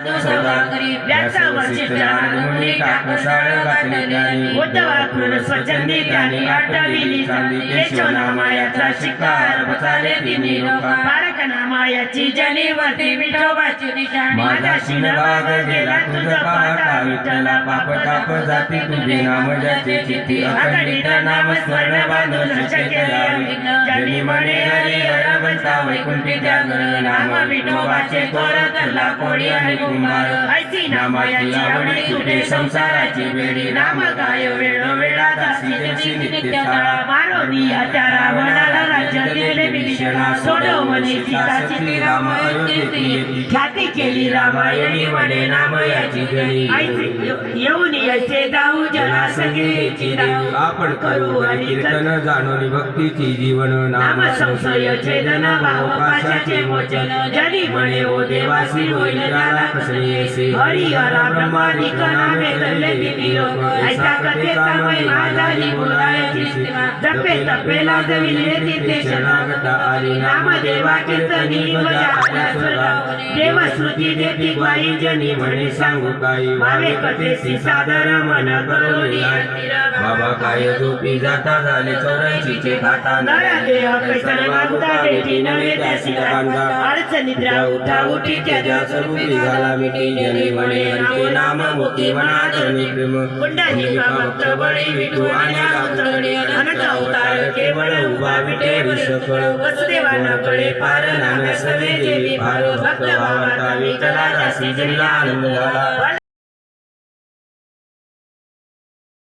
सौदागरी व्यासावरची मुनी टाकसाळ घातली उद्धवाकृत स्वच्छंदी त्याने आठविली चांदी केशव नामायाचा शिकार बसाले तिन्ही लोक बाळक नामायाची जनीवरती विठोबाची निशाणी माझा शिनभाग गेला तुझा पाहता विठ्ठला पाप ताप जाती तुझे नाम ज्याचे चित्ती अखंडित नाम स्मरण बांधून शक्य जनी म्हणे हरी हर बनता वैकुंठी जागर नाम विठोबाचे थोर धरला कोडी आणि कुंभार ऐसी नामायाची आवडी तुटे संसाराची वेडी नाम काय वेळोवेळा दासी जशी नित्य ताळा मारोनी हत्यारा वनाला राज्य दिले भीषणा सोडवणे सीताची राम अयोध्येती ख्याती केली रामायणी म्हणे नामयाची जनी येऊन यायचे दाऊ जला सगळीची दाऊ आपण करू आणि कीर्तन जाणून भक्तीची जीवन नाम संशय छेदन भाव पाशाचे मोचन जनी म्हणे ओ देवासी होईल त्याला कसले हरी हरा ब्रह्मादिक नामे धरले तिन्ही लोक ऐसा कथेचा महिमा झाली बोलायची सीमा जपे तपे लाजविले तिथे शरणागत आली नामदेवा कीर्तनी बजावला स्वर्गावर देवश्रुती देती ग्वाही जनी म्हणे सांगू काही भावे कथेसी सादर मन करोनी बाबा काय झोपी जाता झाले 84 खाता नरा देह कैसन मागता भेटी नवे त्यासी कांदा अडचणीत उठा उठी त्याच्या स्वरूपी झाला मिठी जनी म्हणे नाम नाम मुक्ती वनाधरणी प्रेम पुंडलिका भक्त बळी विठू आणि अवतरणे अनंत अवतार केवळ उभा विठे विश्वफळ वसुदेवानाकडे पार नाम सवे देवी भार भक्त भावार्था विठला दासी जनीला आनंद झाला